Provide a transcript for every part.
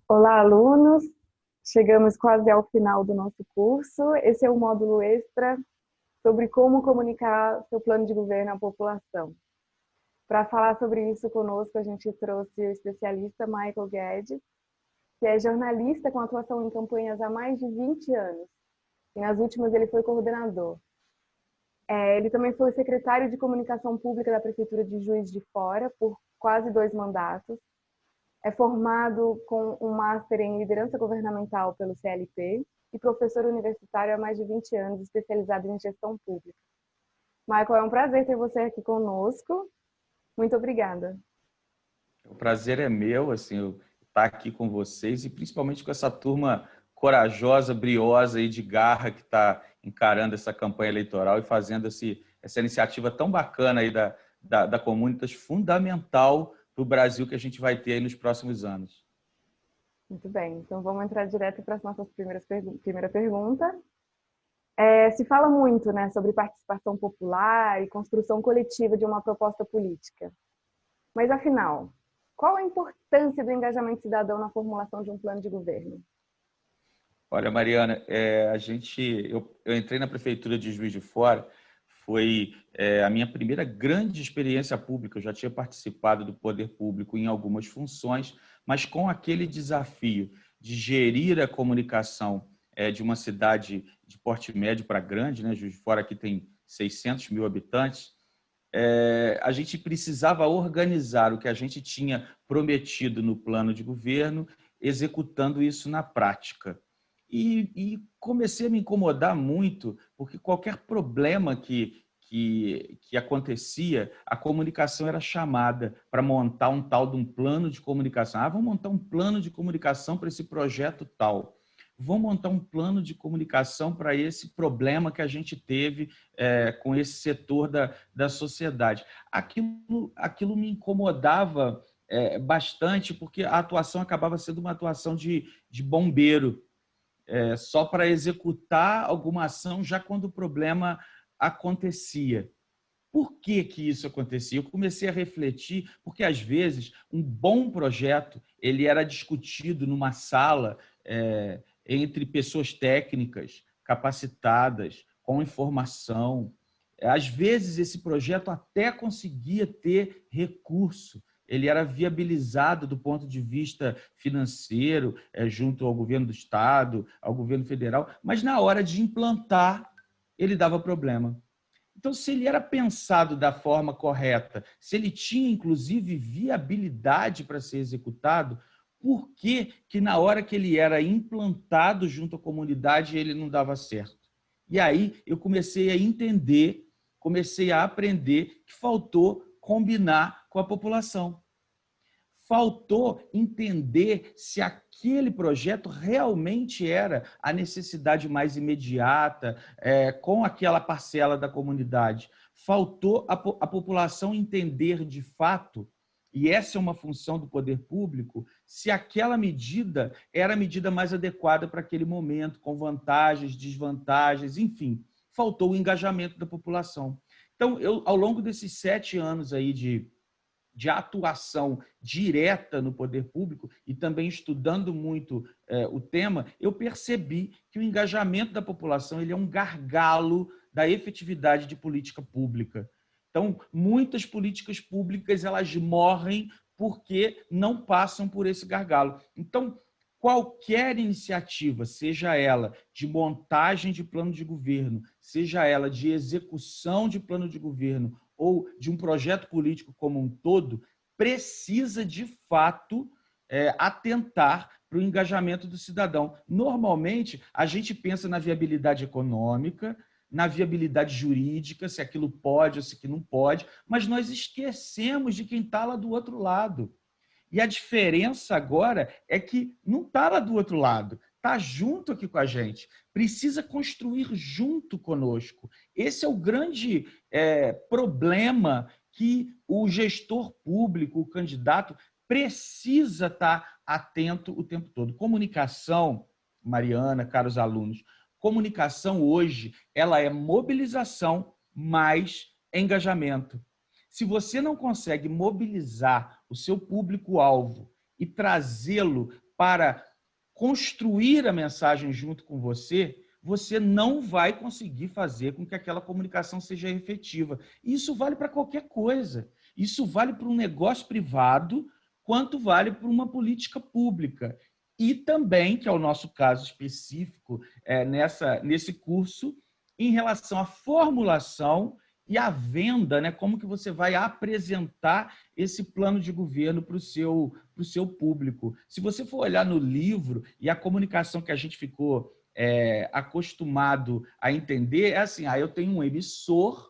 Olá, alunos! Chegamos quase ao final do nosso curso. Esse é o módulo extra sobre como comunicar seu plano de governo à população. Para falar sobre isso conosco, a gente trouxe o especialista Michael Guedes, que é jornalista com atuação em campanhas há mais de 20 anos. E nas últimas ele foi coordenador. Ele também foi secretário de Comunicação Pública da Prefeitura de Juiz de Fora por quase 2 mandatos. É formado com um Master em Liderança Governamental pelo CLP e professor universitário há mais de 20 anos, especializado em Gestão Pública. Michael, é um prazer ter você aqui conosco. Muito obrigada. O prazer é meu, assim, eu estar aqui com vocês e principalmente com essa turma corajosa, briosa e de garra que está encarando essa campanha eleitoral e fazendo essa iniciativa tão bacana aí da Comunitas, fundamental para o Brasil que a gente vai ter aí nos próximos anos. Muito bem, então vamos entrar direto para as nossas primeira pergunta. Se fala muito, né, sobre participação popular e construção coletiva de uma proposta política. Mas, afinal, qual a importância do engajamento cidadão na formulação de um plano de governo? Olha, Mariana, eu entrei na Prefeitura de Juiz de Fora, foi a minha primeira grande experiência pública. Eu já tinha participado do poder público em algumas funções, mas com aquele desafio de gerir a comunicação de uma cidade de porte médio para grande, né? Juiz de Fora aqui tem 600 mil habitantes, a gente precisava organizar o que a gente tinha prometido no plano de governo, executando isso na prática. E comecei a me incomodar muito, porque qualquer problema que acontecia, a comunicação era chamada para montar um tal de um plano de comunicação. Vamos montar um plano de comunicação para esse projeto tal. Vamos montar um plano de comunicação para esse problema que a gente teve com esse setor da sociedade. Aquilo me incomodava bastante, porque a atuação acabava sendo uma atuação de bombeiro, só para executar alguma ação já quando o problema acontecia. Por que isso acontecia? Eu comecei a refletir, porque às vezes um bom projeto ele era discutido numa sala entre pessoas técnicas, capacitadas, com informação. Às vezes esse projeto até conseguia ter recurso, ele era viabilizado do ponto de vista financeiro, junto ao governo do Estado, ao governo federal, mas na hora de implantar, ele dava problema. Então, se ele era pensado da forma correta, se ele tinha, inclusive, viabilidade para ser executado, por que na hora que ele era implantado junto à comunidade, ele não dava certo? E aí eu comecei a entender, comecei a aprender que faltou combinar com a população. Faltou entender se aquele projeto realmente era a necessidade mais imediata, com aquela parcela da comunidade. Faltou a população entender de fato, e essa é uma função do poder público, se aquela medida era a medida mais adequada para aquele momento, com vantagens, desvantagens, enfim. Faltou o engajamento da população. Então, ao longo desses 7 anos aí de atuação direta no poder público e também estudando muito o tema, eu percebi que o engajamento da população ele é um gargalo da efetividade de política pública. Então, muitas políticas públicas elas morrem porque não passam por esse gargalo. Então, qualquer iniciativa, seja ela de montagem de plano de governo, seja ela de execução de plano de governo ou de um projeto político como um todo, precisa, de fato, atentar para o engajamento do cidadão. Normalmente, a gente pensa na viabilidade econômica, na viabilidade jurídica, se aquilo pode ou se aquilo não pode, mas nós esquecemos de quem está lá do outro lado. E a diferença agora é que não está lá do outro lado, está junto aqui com a gente, precisa construir junto conosco. Esse é o grande problema que o gestor público, o candidato, precisa estar atento o tempo todo. Comunicação, Mariana, caros alunos, comunicação hoje ela é mobilização mais engajamento. Se você não consegue mobilizar o seu público-alvo e trazê-lo para construir a mensagem junto com você, você não vai conseguir fazer com que aquela comunicação seja efetiva. Isso vale para qualquer coisa. Isso vale para um negócio privado, quanto vale para uma política pública. E também, que é o nosso caso específico nesse curso, em relação à formulação e à venda, né? Como que você vai apresentar esse plano de governo para o seu público. Se você for olhar no livro e a comunicação que a gente ficou acostumado a entender, é assim, eu tenho um emissor,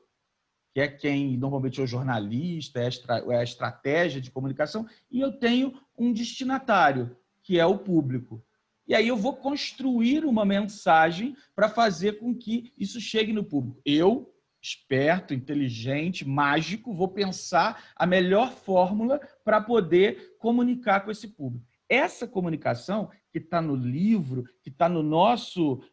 que é quem normalmente é o jornalista, é a estratégia de comunicação, e eu tenho um destinatário, que é o público. E aí eu vou construir uma mensagem para fazer com que isso chegue no público. Eu, esperto, inteligente, mágico, vou pensar a melhor fórmula para poder comunicar com esse público. Essa comunicação que está no livro, que está no nosso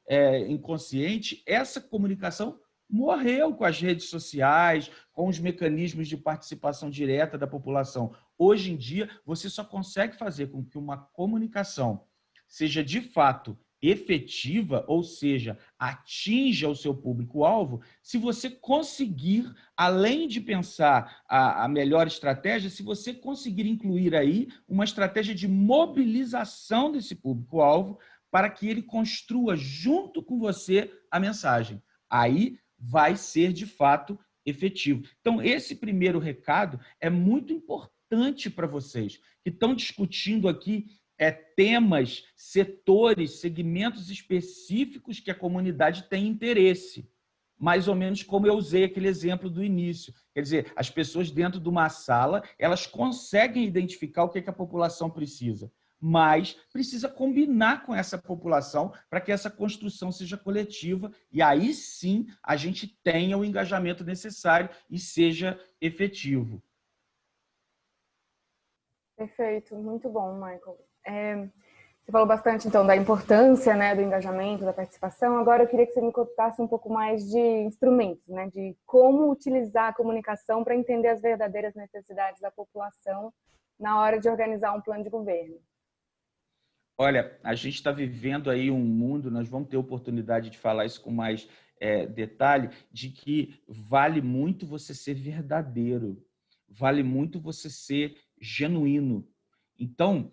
inconsciente, essa comunicação morreu com as redes sociais, com os mecanismos de participação direta da população. Hoje em dia, você só consegue fazer com que uma comunicação seja de fato efetiva, ou seja, atinja o seu público-alvo, se você conseguir, além de pensar a melhor estratégia, se você conseguir incluir aí uma estratégia de mobilização desse público-alvo para que ele construa junto com você a mensagem. Aí vai ser, de fato, efetivo. Então, esse primeiro recado é muito importante para vocês que estão discutindo aqui temas, setores, segmentos específicos que a comunidade tem interesse. Mais ou menos como eu usei aquele exemplo do início. Quer dizer, as pessoas dentro de uma sala, elas conseguem identificar o que a população precisa, mas precisa combinar com essa população para que essa construção seja coletiva e aí sim a gente tenha o engajamento necessário e seja efetivo. Perfeito, muito bom, Michael. Você falou bastante, então, da importância, né, do engajamento, da participação. Agora eu queria que você me contasse um pouco mais de instrumentos, né, de como utilizar a comunicação para entender as verdadeiras necessidades da população na hora de organizar um plano de governo. Olha, a gente está vivendo aí um mundo, nós vamos ter oportunidade de falar isso com mais detalhe, de que vale muito você ser verdadeiro, vale muito você ser genuíno. Então,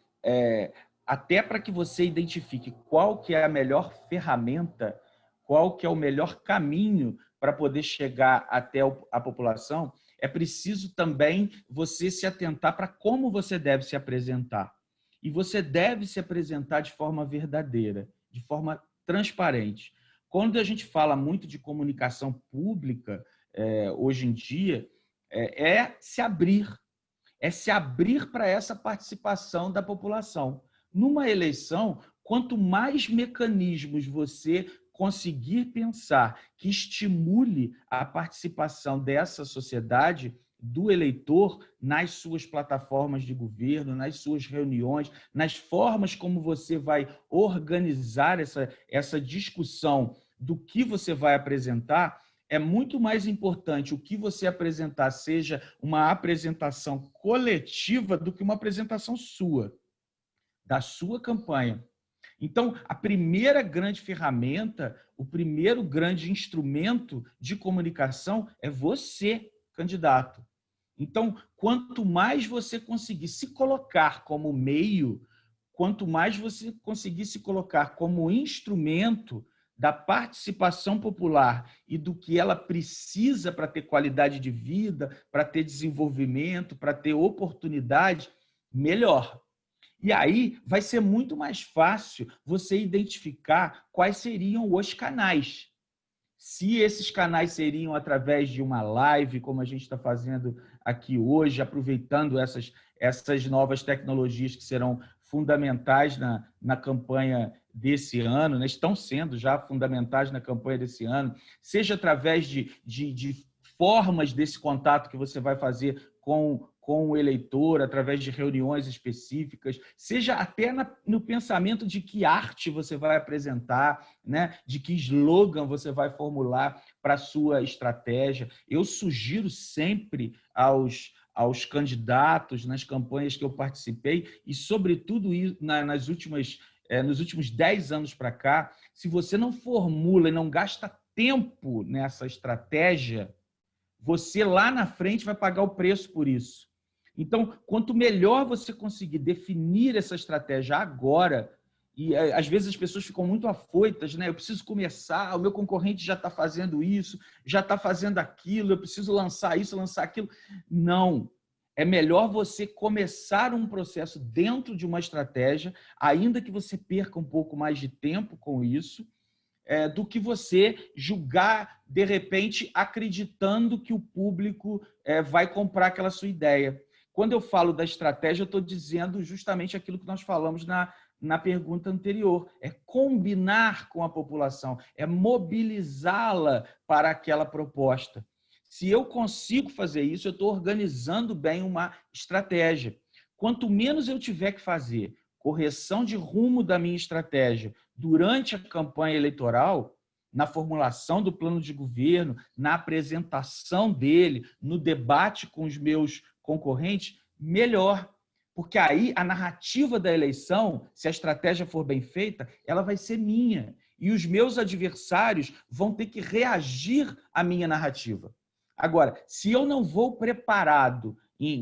até para que você identifique qual que é a melhor ferramenta, qual que é o melhor caminho para poder chegar até a população, é preciso também você se atentar para como você deve se apresentar. E você deve se apresentar de forma verdadeira, de forma transparente. Quando a gente fala muito de comunicação pública, hoje em dia, se abrir para essa participação da população. Numa eleição, quanto mais mecanismos você conseguir pensar que estimule a participação dessa sociedade, do eleitor, nas suas plataformas de governo, nas suas reuniões, nas formas como você vai organizar essa discussão do que você vai apresentar, é muito mais importante o que você apresentar seja uma apresentação coletiva do que uma apresentação sua, da sua campanha. Então, a primeira grande ferramenta, o primeiro grande instrumento de comunicação é você, candidato. Então, quanto mais você conseguir se colocar como meio, quanto mais você conseguir se colocar como instrumento da participação popular e do que ela precisa para ter qualidade de vida, para ter desenvolvimento, para ter oportunidade, melhor. E aí vai ser muito mais fácil você identificar quais seriam os canais. Se esses canais seriam através de uma live, como a gente está fazendo aqui hoje, aproveitando essas novas tecnologias que serão fundamentais na campanha desse ano, né? Estão sendo já fundamentais na campanha desse ano, seja através de formas desse contato que você vai fazer com o eleitor, através de reuniões específicas, seja até no pensamento de que arte você vai apresentar, né? De que slogan você vai formular para a sua estratégia. Eu sugiro sempre aos candidatos nas campanhas que eu participei, e sobretudo nos últimos 10 anos para cá, se você não formula e não gasta tempo nessa estratégia, você lá na frente vai pagar o preço por isso. Então, quanto melhor você conseguir definir essa estratégia agora, e às vezes as pessoas ficam muito afoitas, né? Eu preciso começar, o meu concorrente já está fazendo isso, já está fazendo aquilo, eu preciso lançar isso, lançar aquilo. Não. É melhor você começar um processo dentro de uma estratégia, ainda que você perca um pouco mais de tempo com isso, do que você julgar, de repente, acreditando que o público vai comprar aquela sua ideia. Quando eu falo da estratégia, eu estou dizendo justamente aquilo que nós falamos na pergunta anterior. É combinar com a população, é mobilizá-la para aquela proposta. Se eu consigo fazer isso, eu estou organizando bem uma estratégia. Quanto menos eu tiver que fazer correção de rumo da minha estratégia durante a campanha eleitoral, na formulação do plano de governo, na apresentação dele, no debate com os meus concorrentes, melhor. Porque aí a narrativa da eleição, se a estratégia for bem feita, ela vai ser minha. E os meus adversários vão ter que reagir à minha narrativa. Agora, se eu não vou preparado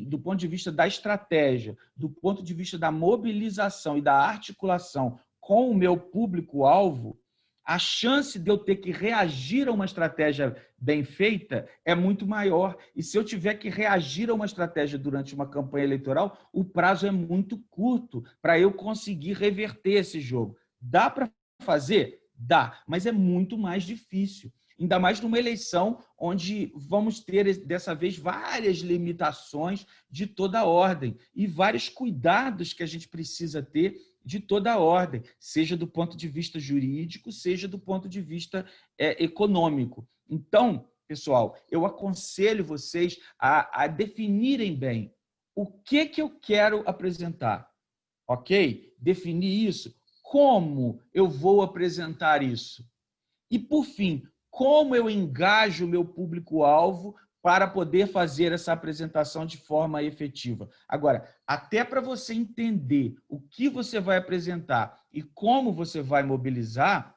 do ponto de vista da estratégia, do ponto de vista da mobilização e da articulação com o meu público-alvo, a chance de eu ter que reagir a uma estratégia bem feita é muito maior. E se eu tiver que reagir a uma estratégia durante uma campanha eleitoral, o prazo é muito curto para eu conseguir reverter esse jogo. Dá para fazer? Dá, mas é muito mais difícil. Ainda mais numa eleição onde vamos ter, dessa vez, várias limitações de toda ordem e vários cuidados que a gente precisa ter de toda ordem, seja do ponto de vista jurídico, seja do ponto de vista econômico. Então, pessoal, eu aconselho vocês a definirem bem o que eu quero apresentar, ok? Definir isso. Como eu vou apresentar isso? E, por fim, como eu engajo o meu público-alvo para poder fazer essa apresentação de forma efetiva. Agora, até para você entender o que você vai apresentar e como você vai mobilizar,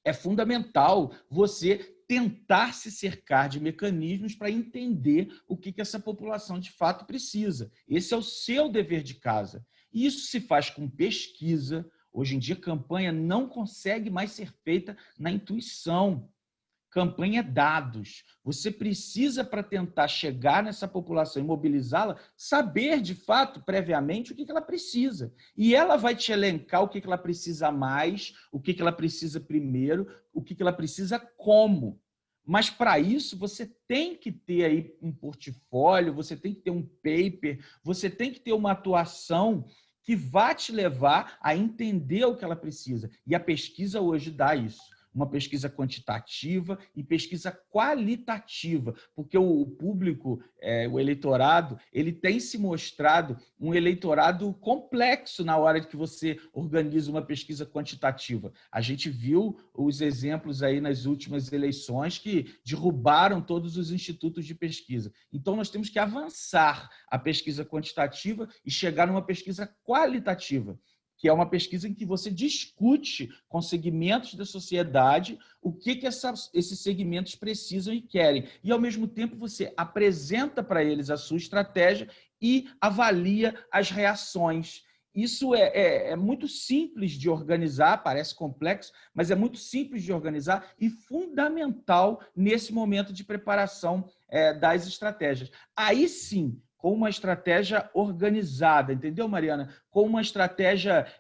é fundamental você tentar se cercar de mecanismos para entender o que essa população de fato precisa. Esse é o seu dever de casa. E isso se faz com pesquisa. Hoje em dia, campanha não consegue mais ser feita na intuição. Campanha é dados. Você precisa, para tentar chegar nessa população e mobilizá-la, saber, de fato, previamente, o que ela precisa. E ela vai te elencar o que ela precisa mais, o que ela precisa primeiro, o que ela precisa como. Mas, para isso, você tem que ter aí um portfólio, você tem que ter um paper, você tem que ter uma atuação que vai te levar a entender o que ela precisa. E a pesquisa hoje dá isso. Uma pesquisa quantitativa e pesquisa qualitativa, porque o público, o eleitorado, ele tem se mostrado um eleitorado complexo na hora que você organiza uma pesquisa quantitativa. A gente viu os exemplos aí nas últimas eleições que derrubaram todos os institutos de pesquisa. Então, nós temos que avançar a pesquisa quantitativa e chegar numa pesquisa qualitativa, que é uma pesquisa em que você discute com segmentos da sociedade o que esses segmentos precisam e querem. E, ao mesmo tempo, você apresenta para eles a sua estratégia e avalia as reações. Isso é muito simples de organizar, parece complexo, mas é muito simples de organizar e fundamental nesse momento de preparação das estratégias. Aí sim, com uma estratégia organizada, entendeu, Mariana? Com uma estratégia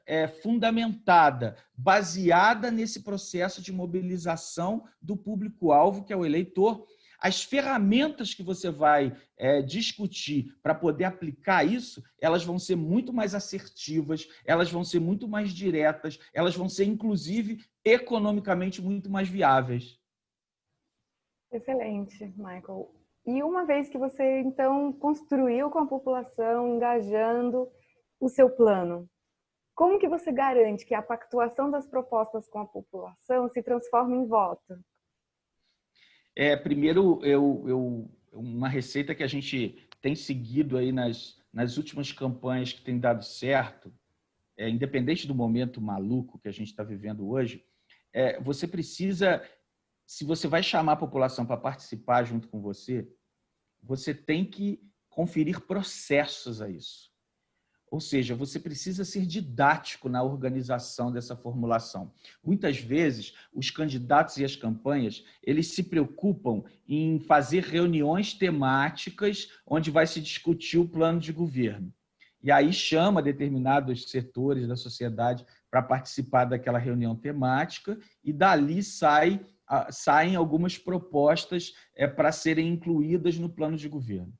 fundamentada, baseada nesse processo de mobilização do público-alvo, que é o eleitor. As ferramentas que você vai discutir para poder aplicar isso, elas vão ser muito mais assertivas, elas vão ser muito mais diretas, elas vão ser, inclusive, economicamente muito mais viáveis. Excelente, Michael. E uma vez que você, então, construiu com a população, engajando o seu plano, como que você garante que a pactuação das propostas com a população se transforma em voto? Primeiro, uma receita que a gente tem seguido aí nas últimas campanhas que tem dado certo, independente do momento maluco que a gente está vivendo hoje, você precisa, se você vai chamar a população para participar junto com você, você tem que conferir processos a isso. Ou seja, você precisa ser didático na organização dessa formulação. Muitas vezes, os candidatos e as campanhas, eles se preocupam em fazer reuniões temáticas onde vai se discutir o plano de governo. E aí chama determinados setores da sociedade para participar daquela reunião temática e dali saem algumas propostas para serem incluídas no plano de governo.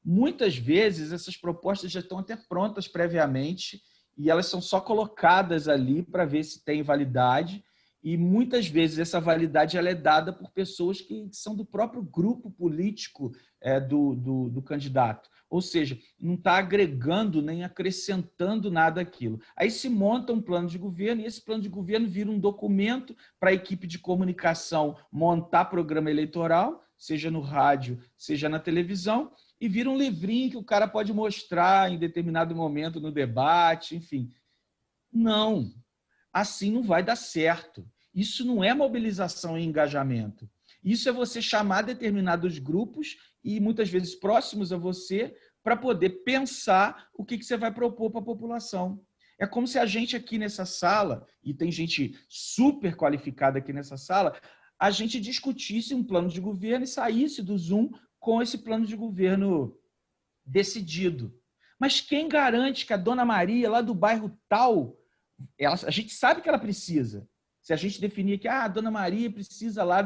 Muitas vezes, essas propostas já estão até prontas previamente e elas são só colocadas ali para ver se tem validade e muitas vezes essa validade ela é dada por pessoas que são do próprio grupo político do candidato. Ou seja, não está agregando nem acrescentando nada àquilo. Aí se monta um plano de governo e esse plano de governo vira um documento para a equipe de comunicação montar programa eleitoral, seja no rádio, seja na televisão, e vira um livrinho que o cara pode mostrar em determinado momento no debate, enfim. Não, assim não vai dar certo. Isso não é mobilização e engajamento. Isso é você chamar determinados grupos e muitas vezes próximos a você para poder pensar o que você vai propor para a população. É como se a gente aqui nessa sala, e tem gente super qualificada aqui nessa sala, a gente discutisse um plano de governo e saísse do Zoom com esse plano de governo decidido. Mas quem garante que a dona Maria, lá do bairro tal, a gente sabe que ela precisa. Se a gente definir que a dona Maria precisa lá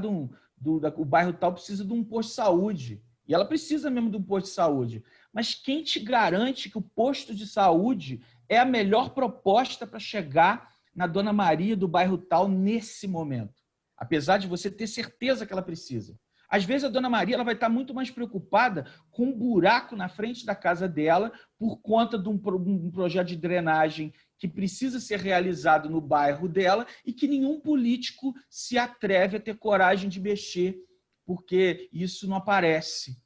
o bairro tal precisa de um posto de saúde. E ela precisa mesmo de um posto de saúde. Mas quem te garante que o posto de saúde é a melhor proposta para chegar na dona Maria do bairro tal nesse momento? Apesar de você ter certeza que ela precisa. Às vezes a dona Maria ela vai estar muito mais preocupada com um buraco na frente da casa dela por conta de um projeto de drenagem que precisa ser realizado no bairro dela e que nenhum político se atreve a ter coragem de mexer, porque isso não aparece.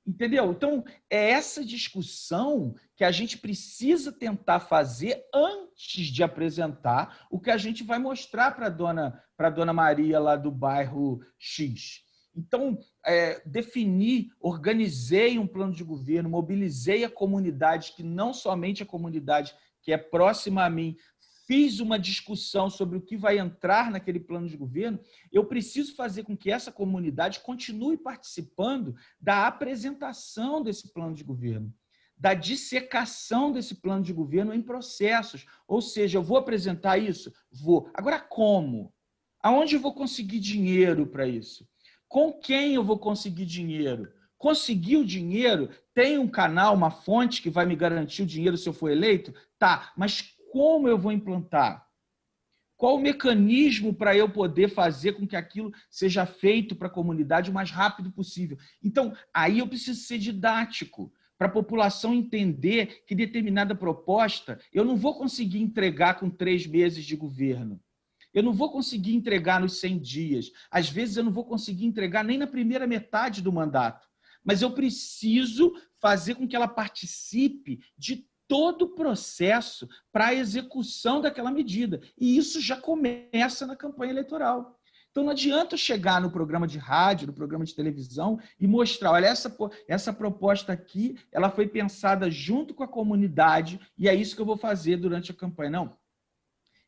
Entendeu? Então, é essa discussão que a gente precisa tentar fazer antes de apresentar o que a gente vai mostrar para a dona Maria lá do bairro X. Então, organizei um plano de governo, mobilizei a comunidade, que não somente a comunidade que é próxima a mim, fiz uma discussão sobre o que vai entrar naquele plano de governo, eu preciso fazer com que essa comunidade continue participando da apresentação desse plano de governo, da dissecação desse plano de governo em processos. Ou seja, eu vou apresentar isso? Vou. Agora, como? Aonde eu vou conseguir dinheiro para isso? Com quem eu vou conseguir dinheiro? Conseguir o dinheiro? Tem um canal, uma fonte que vai me garantir o dinheiro se eu for eleito? Tá, mas como eu vou implantar? Qual o mecanismo para eu poder fazer com que aquilo seja feito para a comunidade o mais rápido possível? Então, aí eu preciso ser didático, para a população entender que determinada proposta eu não vou conseguir entregar com 3 meses de governo. Eu não vou conseguir entregar nos 100 dias. Às vezes eu não vou conseguir entregar nem na primeira metade do mandato. Mas eu preciso fazer com que ela participe de todo o processo para a execução daquela medida. E isso já começa na campanha eleitoral. Então não adianta eu chegar no programa de rádio, no programa de televisão e mostrar, olha, essa proposta aqui, ela foi pensada junto com a comunidade e é isso que eu vou fazer durante a campanha. Não.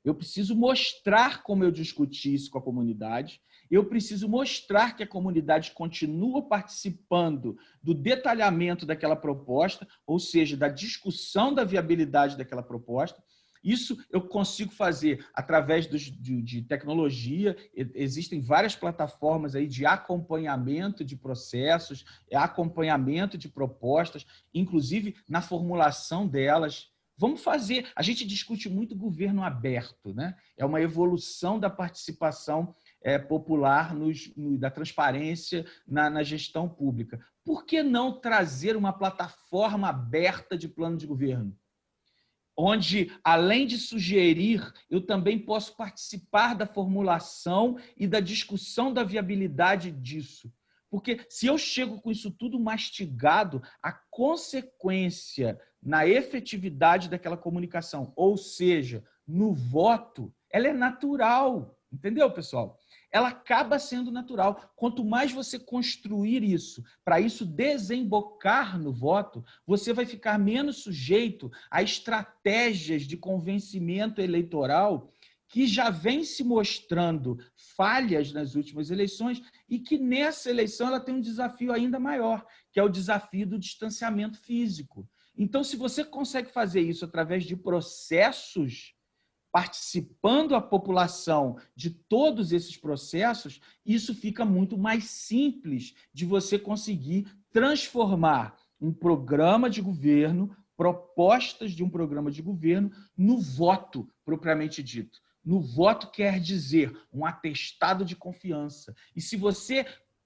Eu preciso mostrar como eu discuti isso com a comunidade, eu preciso mostrar que a comunidade continua participando do detalhamento daquela proposta, ou seja, da discussão da viabilidade daquela proposta. Isso eu consigo fazer através de tecnologia. Existem várias plataformas aí de acompanhamento de processos, acompanhamento de propostas, inclusive na formulação delas. Vamos fazer. A gente discute muito governo aberto, né? É uma evolução da participação popular da transparência na gestão pública. Por que não trazer uma plataforma aberta de plano de governo? Onde, além de sugerir, eu também posso participar da formulação e da discussão da viabilidade disso. Porque se eu chego com isso tudo mastigado, a consequência na efetividade daquela comunicação, ou seja, no voto, ela é natural. Entendeu, pessoal? Ela acaba sendo natural. Quanto mais você construir isso, para isso desembocar no voto, você vai ficar menos sujeito a estratégias de convencimento eleitoral que já vem se mostrando falhas nas últimas eleições e que nessa eleição ela tem um desafio ainda maior, que é o desafio do distanciamento físico. Então, se você consegue fazer isso através de processos, participando a população de todos esses processos, isso fica muito mais simples de você conseguir transformar um programa de governo, propostas de um programa de governo, no voto propriamente dito. No voto quer dizer um atestado de confiança. E se você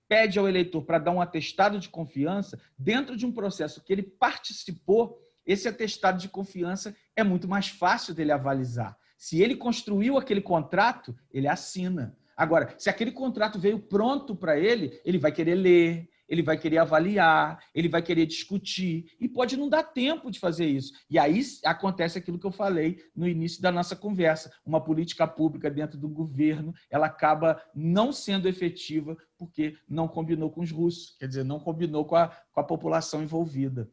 pede ao eleitor para dar um atestado de confiança, dentro de um processo que ele participou, esse atestado de confiança é muito mais fácil dele avalizar. Se ele construiu aquele contrato, ele assina. Agora, se aquele contrato veio pronto para ele, ele vai querer ler, ele vai querer avaliar, ele vai querer discutir, e pode não dar tempo de fazer isso. E aí acontece aquilo que eu falei no início da nossa conversa. Uma política pública dentro do governo, ela acaba não sendo efetiva porque não combinou com os russos, quer dizer, não combinou com a população envolvida.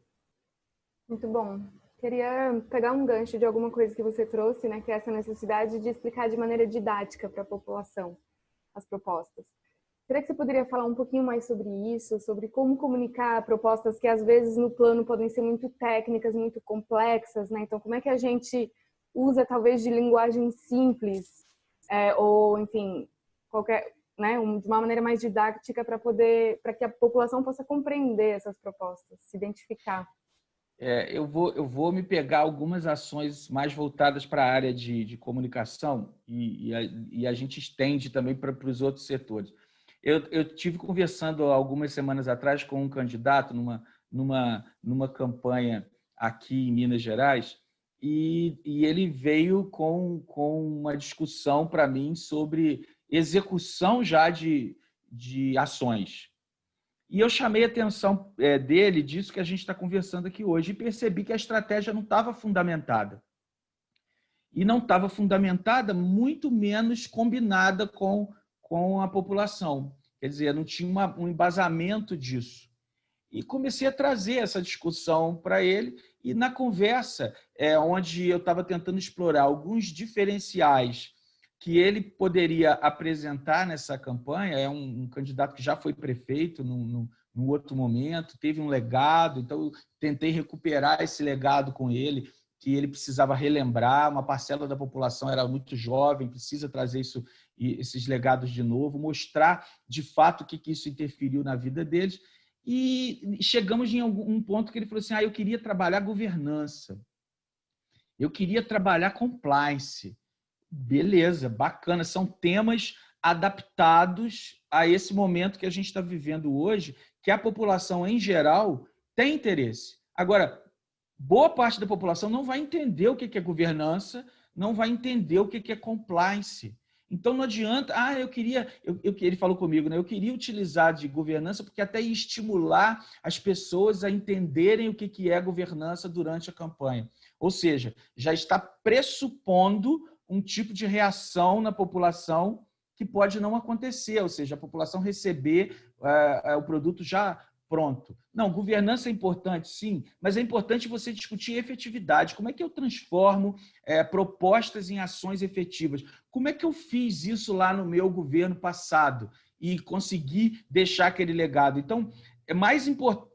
Muito bom. Queria pegar um gancho de alguma coisa que você trouxe, né, que é essa necessidade de explicar de maneira didática para a população as propostas. Será que você poderia falar um pouquinho mais sobre isso, sobre como comunicar propostas que às vezes no plano podem ser muito técnicas, muito complexas, né? Então, como é que a gente usa talvez de linguagem simples, ou enfim, qualquer, né, de uma maneira mais didática para que a população possa compreender essas propostas, se identificar? Eu vou me pegar algumas ações mais voltadas para a área de comunicação e a gente estende também para os outros setores. Eu tive conversando algumas semanas atrás com um candidato numa campanha aqui em Minas Gerais e ele veio com uma discussão para mim sobre execução já de ações. E eu chamei a atenção dele disso que a gente está conversando aqui hoje e percebi que a estratégia não estava fundamentada. E não estava fundamentada, muito menos combinada com a população. Quer dizer, não tinha um embasamento disso. E comecei a trazer essa discussão para ele e na conversa, onde eu estava tentando explorar alguns diferenciais que ele poderia apresentar nessa campanha, é um candidato que já foi prefeito num outro momento, teve um legado, então eu tentei recuperar esse legado com ele, que ele precisava relembrar, uma parcela da população era muito jovem, precisa trazer esses legados de novo, mostrar de fato o que isso interferiu na vida deles, e chegamos em um ponto que ele falou assim, eu queria trabalhar governança, eu queria trabalhar compliance. Beleza, bacana. São temas adaptados a esse momento que a gente está vivendo hoje, que a população, em geral, tem interesse. Agora, boa parte da população não vai entender o que é governança, não vai entender o que é compliance. Então, não adianta... ele falou comigo, né? Eu queria utilizar de governança porque até ia estimular as pessoas a entenderem o que é governança durante a campanha. Ou seja, já está pressupondo um tipo de reação na população que pode não acontecer, ou seja, a população receber o produto já pronto. Não, governança é importante, sim, mas é importante você discutir efetividade. Como é que eu transformo propostas em ações efetivas? Como é que eu fiz isso lá no meu governo passado e consegui deixar aquele legado? Então,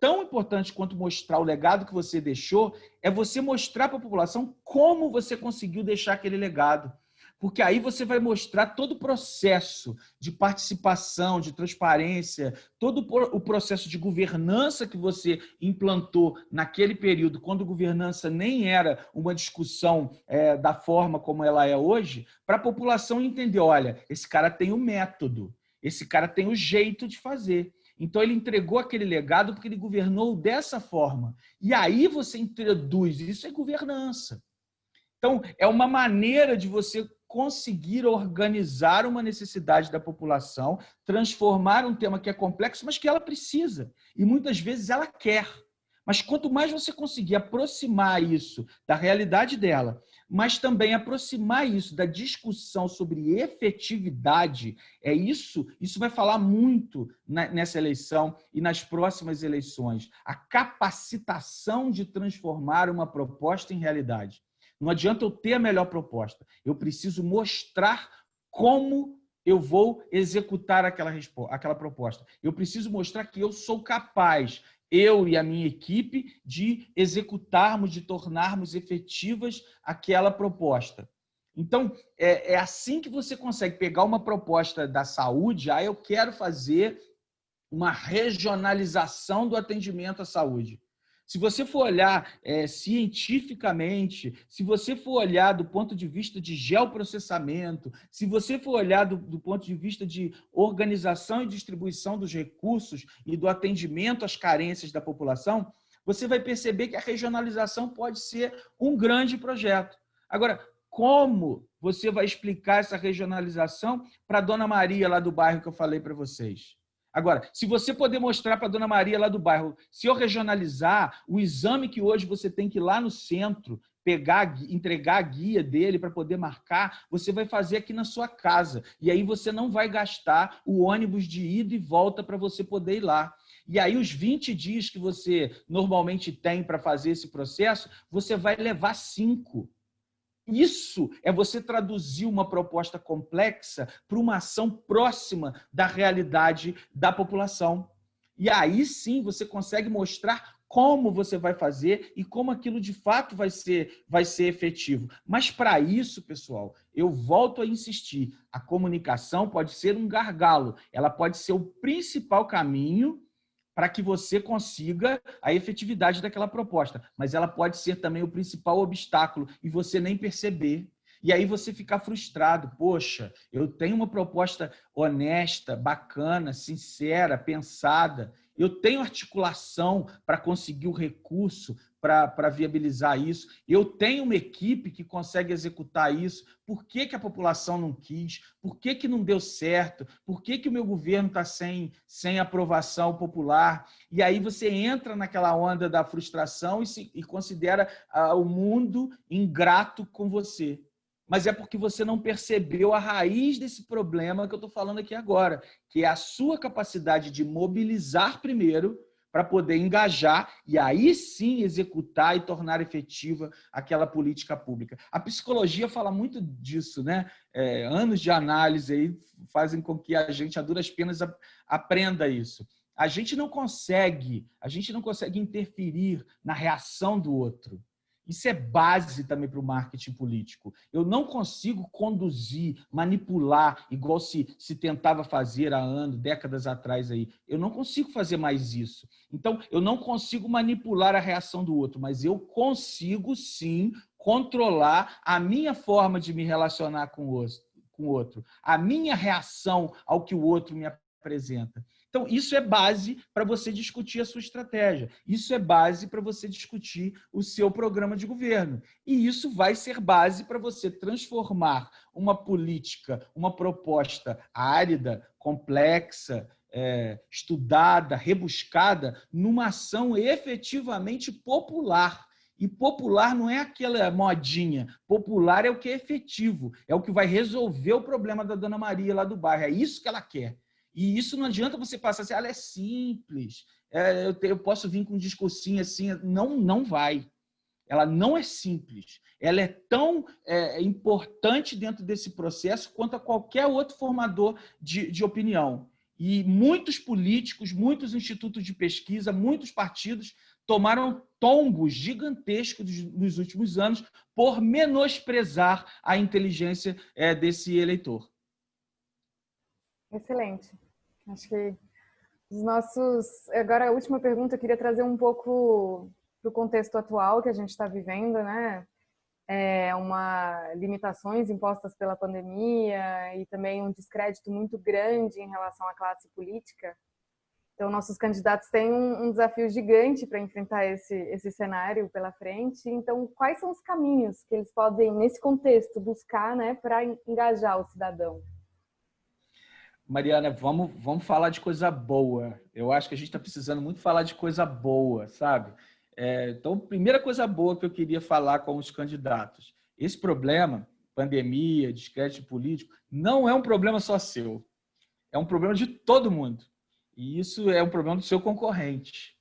tão importante quanto mostrar o legado que você deixou, é você mostrar para a população como você conseguiu deixar aquele legado. porque aí você vai mostrar todo o processo de participação, de transparência, todo o processo de governança que você implantou naquele período, quando governança nem era uma discussão da forma como ela é hoje, para a população entender, olha, esse cara tem o método, esse cara tem o jeito de fazer. Então, ele entregou aquele legado porque ele governou dessa forma. E aí você introduz, isso é governança. Então, é uma maneira de você conseguir organizar uma necessidade da população, transformar um tema que é complexo, mas que ela precisa. E muitas vezes ela quer. Mas quanto mais você conseguir aproximar isso da realidade dela, mas também aproximar isso da discussão sobre efetividade, isso vai falar muito nessa eleição e nas próximas eleições. A capacitação de transformar uma proposta em realidade. Não adianta eu ter a melhor proposta. Eu preciso mostrar como eu vou executar aquela proposta. Eu preciso mostrar que eu sou capaz, eu e a minha equipe, de executarmos, de tornarmos efetivas aquela proposta. Então, é assim que você consegue pegar uma proposta da saúde, eu quero fazer uma regionalização do atendimento à saúde. Se você for olhar cientificamente, se você for olhar do ponto de vista de geoprocessamento, se você for olhar do ponto de vista de organização e distribuição dos recursos e do atendimento às carências da população, você vai perceber que a regionalização pode ser um grande projeto. Agora, como você vai explicar essa regionalização para a Dona Maria lá do bairro que eu falei para vocês? Agora, se você poder mostrar para a Dona Maria lá do bairro, se eu regionalizar o exame que hoje você tem que ir lá no centro, entregar a guia dele para poder marcar, você vai fazer aqui na sua casa. E aí você não vai gastar o ônibus de ida e volta para você poder ir lá. E aí os 20 dias que você normalmente tem para fazer esse processo, você vai levar 5. Isso é você traduzir uma proposta complexa para uma ação próxima da realidade da população. E aí sim você consegue mostrar como você vai fazer e como aquilo de fato vai ser efetivo. Mas para isso, pessoal, eu volto a insistir, a comunicação pode ser um gargalo, ela pode ser o principal caminho para que você consiga a efetividade daquela proposta. Mas ela pode ser também o principal obstáculo e você nem perceber. E aí você ficar frustrado. Poxa, eu tenho uma proposta honesta, bacana, sincera, pensada. Eu tenho articulação para conseguir o recurso, para viabilizar isso. Eu tenho uma equipe que consegue executar isso. Por que a população não quis? Por que não deu certo? Por que o meu governo está sem aprovação popular? E aí você entra naquela onda da frustração e considera o mundo ingrato com você. Mas é porque você não percebeu a raiz desse problema que eu estou falando aqui agora, que é a sua capacidade de mobilizar primeiro para poder engajar e aí sim executar e tornar efetiva aquela política pública. A psicologia fala muito disso, né? Anos de análise aí fazem com que a gente, a duras penas, aprenda isso. A gente não consegue interferir na reação do outro. Isso é base também para o marketing político. Eu não consigo conduzir, manipular, igual se tentava fazer há anos, décadas atrás aí. Eu não consigo fazer mais isso. Então, eu não consigo manipular a reação do outro, mas eu consigo, sim, controlar a minha forma de me relacionar com o outro, a minha reação ao que o outro me apresenta. Então, isso é base para você discutir a sua estratégia. Isso é base para você discutir o seu programa de governo. E isso vai ser base para você transformar uma política, uma proposta árida, complexa, estudada, rebuscada, numa ação efetivamente popular. E popular não é aquela modinha. Popular é o que é efetivo, é o que vai resolver o problema da Dona Maria lá do bairro. É isso que ela quer. E isso não adianta você passar assim, ela é simples, eu posso vir com um discursinho assim. Não vai. Ela não é simples. Ela é tão importante dentro desse processo quanto a qualquer outro formador de opinião. E muitos políticos, muitos institutos de pesquisa, muitos partidos tomaram tombos gigantescos nos últimos anos por menosprezar a inteligência desse eleitor. Excelente. Acho que os nossos... Agora, a última pergunta, eu queria trazer um pouco para o contexto atual que a gente está vivendo, né? Limitações impostas pela pandemia e também um descrédito muito grande em relação à classe política. Então, nossos candidatos têm um desafio gigante para enfrentar esse cenário pela frente. Então, quais são os caminhos que eles podem, nesse contexto, buscar, né, para engajar o cidadão? Mariana, vamos falar de coisa boa. Eu acho que a gente está precisando muito falar de coisa boa, sabe? Então, primeira coisa boa que eu queria falar com os candidatos. Esse problema, pandemia, descrédito político, não é um problema só seu. É um problema de todo mundo. E isso é um problema do seu concorrente.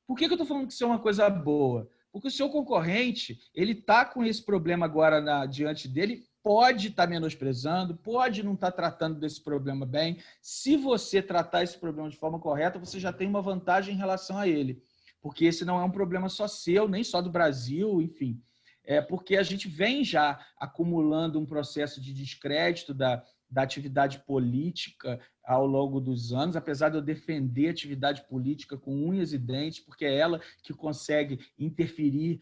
Por que eu estou falando que isso é uma coisa boa? Porque o seu concorrente, ele está com esse problema agora diante dele, pode estar menosprezando, pode não estar tratando desse problema bem. Se você tratar esse problema de forma correta, você já tem uma vantagem em relação a ele. Porque esse não é um problema só seu, nem só do Brasil, enfim. Porque a gente vem já acumulando um processo de descrédito da atividade política ao longo dos anos, apesar de eu defender a atividade política com unhas e dentes, porque é ela que consegue interferir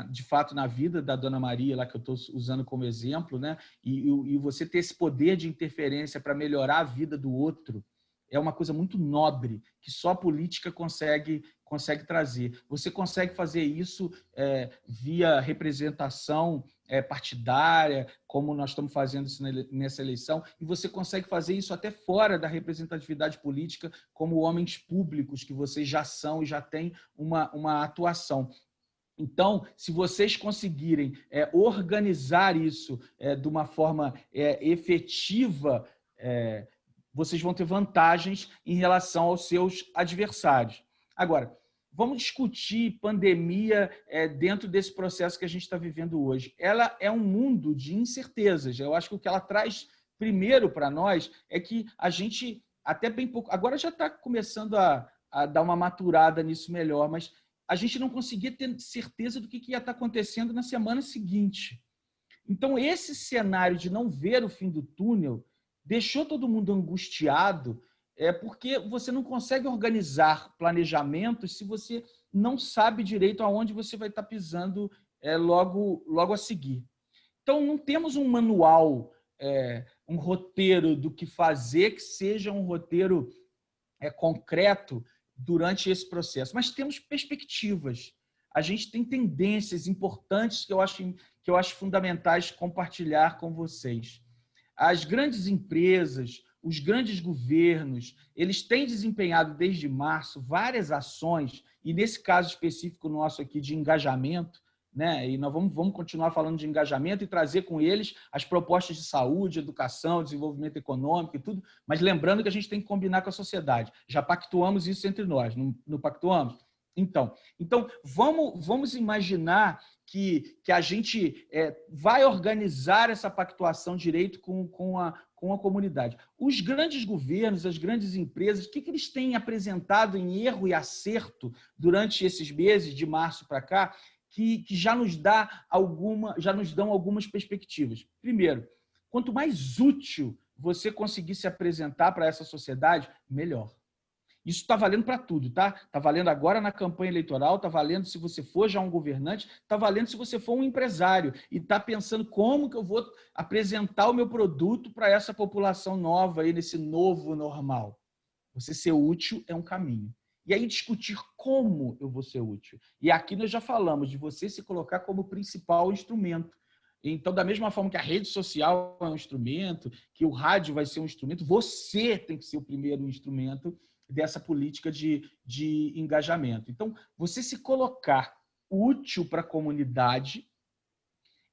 de fato na vida da Dona Maria, lá que eu estou usando como exemplo, né? E você ter esse poder de interferência para melhorar a vida do outro é uma coisa muito nobre, que só a política consegue trazer. Você consegue fazer isso via representação partidária, como nós estamos fazendo isso nessa eleição, e você consegue fazer isso até fora da representatividade política, como homens públicos que vocês já são e já têm uma atuação. Então, se vocês conseguirem organizar isso de uma forma efetiva, vocês vão ter vantagens em relação aos seus adversários. Agora, vamos discutir pandemia dentro desse processo que a gente está vivendo hoje. Ela é um mundo de incertezas. Eu acho que o que ela traz primeiro para nós é que a gente, até bem pouco, agora já está começando a dar uma maturada nisso melhor, mas a gente não conseguia ter certeza do que ia estar acontecendo na semana seguinte. Então, esse cenário de não ver o fim do túnel deixou todo mundo angustiado, porque você não consegue organizar planejamentos se você não sabe direito aonde você vai estar pisando logo a seguir. Então, não temos um manual, um roteiro do que fazer que seja um roteiro concreto durante esse processo, mas temos perspectivas. A gente tem tendências importantes que eu acho fundamentais compartilhar com vocês. As grandes empresas, os grandes governos, eles têm desempenhado desde março várias ações, e nesse caso específico nosso aqui de engajamento, né? E nós vamos continuar falando de engajamento e trazer com eles as propostas de saúde, educação, desenvolvimento econômico e tudo, mas lembrando que a gente tem que combinar com a sociedade. Já pactuamos isso entre nós, não pactuamos? Então vamos imaginar que a gente vai organizar essa pactuação direito com a comunidade. Os grandes governos, as grandes empresas, o que eles têm apresentado em erro e acerto durante esses meses, de março para cá, que já nos dão algumas perspectivas. Primeiro, quanto mais útil você conseguir se apresentar para essa sociedade, melhor. Isso está valendo para tudo, tá? Está valendo agora na campanha eleitoral, está valendo se você for já um governante, está valendo se você for um empresário e está pensando como que eu vou apresentar o meu produto para essa população nova aí, nesse novo normal. Você ser útil é um caminho. E aí discutir como eu vou ser útil. E aqui nós já falamos de você se colocar como principal instrumento. Então, da mesma forma que a rede social é um instrumento, que o rádio vai ser um instrumento, você tem que ser o primeiro instrumento dessa política de engajamento. Então, você se colocar útil para a comunidade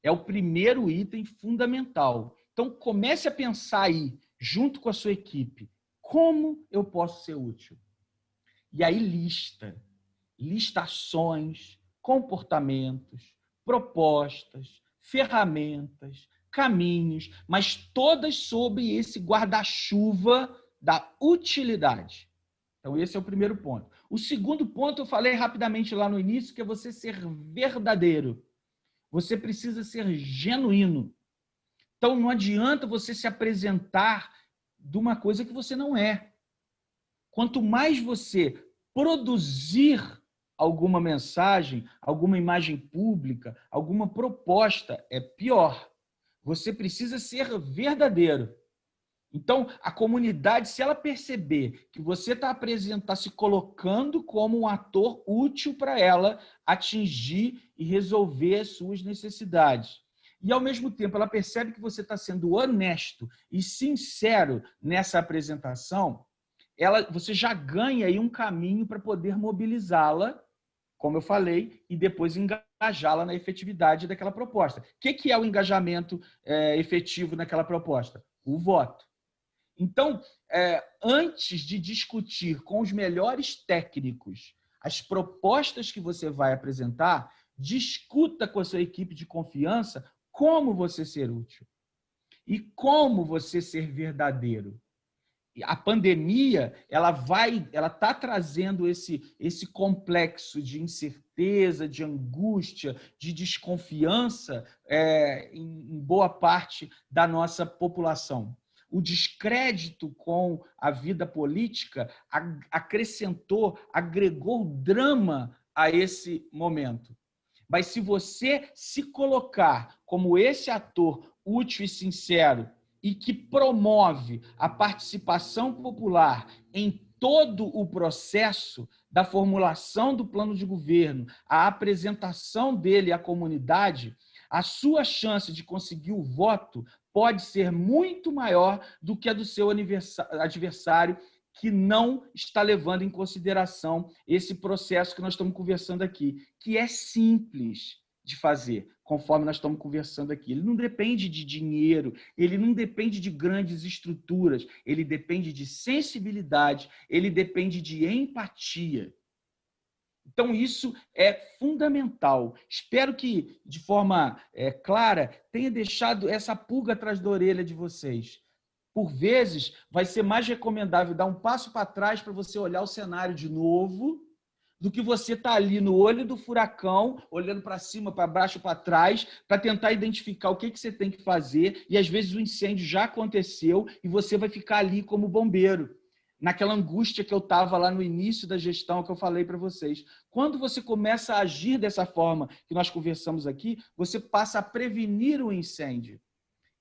é o primeiro item fundamental. Então, comece a pensar aí, junto com a sua equipe, como eu posso ser útil? E aí lista ações, comportamentos, propostas, ferramentas, caminhos, mas todas sob esse guarda-chuva da utilidade. Então, esse é o primeiro ponto. O segundo ponto eu falei rapidamente lá no início, que é você ser verdadeiro. Você precisa ser genuíno. Então, não adianta você se apresentar de uma coisa que você não é. Quanto mais você produzir alguma mensagem, alguma imagem pública, alguma proposta, é pior. Você precisa ser verdadeiro. Então, a comunidade, se ela perceber que você está se colocando como um ator útil para ela atingir e resolver as suas necessidades, e, ao mesmo tempo, ela percebe que você está sendo honesto e sincero nessa apresentação, você já ganha aí um caminho para poder mobilizá-la, como eu falei, e depois engajá-la na efetividade daquela proposta. O que é o engajamento efetivo naquela proposta? O voto. Então, antes de discutir com os melhores técnicos as propostas que você vai apresentar, discuta com a sua equipe de confiança como você ser útil e como você ser verdadeiro. A pandemia, ela está trazendo esse complexo de incerteza, de angústia, de desconfiança em boa parte da nossa população. O descrédito com a vida política agregou drama a esse momento. Mas se você se colocar como esse ator útil e sincero e que promove a participação popular em todo o processo da formulação do plano de governo, a apresentação dele à comunidade, a sua chance de conseguir o voto pode ser muito maior do que a do seu adversário que não está levando em consideração esse processo que nós estamos conversando aqui, que é simples de fazer, conforme nós estamos conversando aqui. Ele não depende de dinheiro, ele não depende de grandes estruturas, ele depende de sensibilidade, ele depende de empatia. Então, isso é fundamental. Espero que, de forma clara, tenha deixado essa pulga atrás da orelha de vocês. Por vezes, vai ser mais recomendável dar um passo para trás para você olhar o cenário de novo, do que você estar ali no olho do furacão, olhando para cima, para baixo, para trás, para tentar identificar o que você tem que fazer, e às vezes o incêndio já aconteceu e você vai ficar ali como bombeiro, naquela angústia que eu estava lá no início da gestão que eu falei para vocês. Quando você começa a agir dessa forma que nós conversamos aqui, você passa a prevenir o incêndio.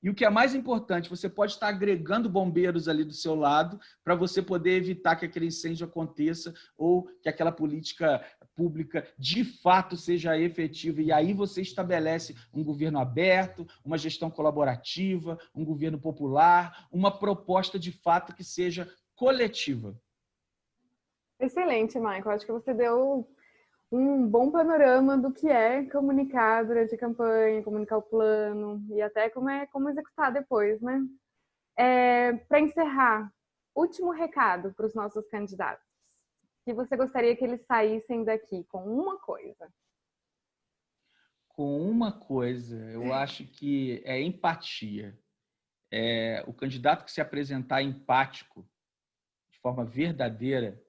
E o que é mais importante, você pode estar agregando bombeiros ali do seu lado para você poder evitar que aquele incêndio aconteça ou que aquela política pública de fato seja efetiva. E aí você estabelece um governo aberto, uma gestão colaborativa, um governo popular, uma proposta de fato que seja coletiva. Excelente, Michael. Acho que você deu um bom panorama do que é comunicar durante a campanha, comunicar o plano e até como executar depois, né? Para encerrar, último recado para os nossos candidatos. Que você gostaria que eles saíssem daqui com uma coisa? Com uma coisa, eu acho que é empatia. O candidato que se apresentar empático, de forma verdadeira,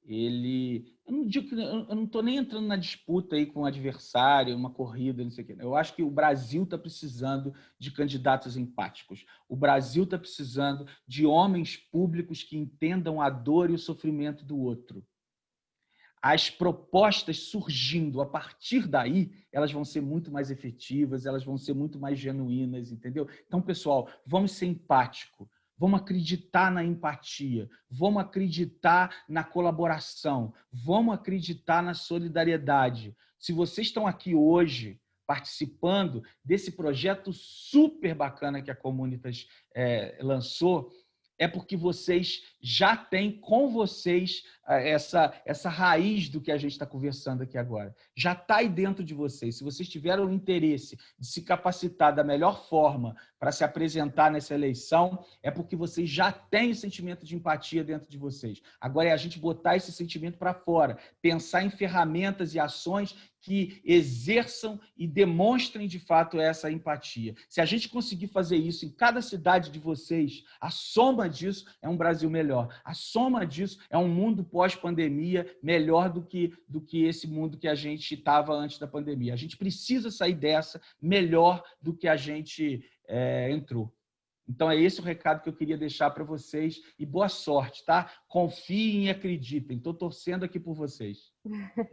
eu não estou nem entrando na disputa aí com o adversário, uma corrida, não sei o quê. Eu acho que o Brasil está precisando de candidatos empáticos. O Brasil está precisando de homens públicos que entendam a dor e o sofrimento do outro. As propostas surgindo a partir daí, elas vão ser muito mais efetivas, elas vão ser muito mais genuínas, entendeu? Então, pessoal, vamos ser empáticos. Vamos acreditar na empatia, vamos acreditar na colaboração, vamos acreditar na solidariedade. Se vocês estão aqui hoje participando desse projeto super bacana que a Comunitas lançou, é porque vocês já têm com vocês essa raiz do que a gente está conversando aqui agora. Já está aí dentro de vocês. Se vocês tiveram o interesse de se capacitar da melhor forma para se apresentar nessa eleição, é porque vocês já têm o sentimento de empatia dentro de vocês. Agora é a gente botar esse sentimento para fora, pensar em ferramentas e ações que exerçam e demonstrem de fato essa empatia. Se a gente conseguir fazer isso em cada cidade de vocês, a soma disso é um Brasil melhor. melhor. A soma disso é um mundo pós-pandemia melhor do que esse mundo que a gente estava antes da pandemia. A gente precisa sair dessa melhor do que a gente entrou. Então, é esse o recado que eu queria deixar para vocês. E boa sorte, tá? Confiem e acreditem. Estou torcendo aqui por vocês.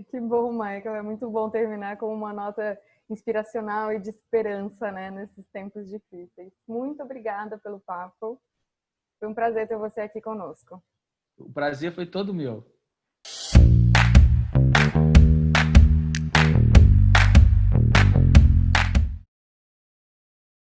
Que bom, Michael. É muito bom terminar com uma nota inspiracional e de esperança, né, nesses tempos difíceis. Muito obrigada pelo papo. Foi um prazer ter você aqui conosco. O prazer foi todo meu.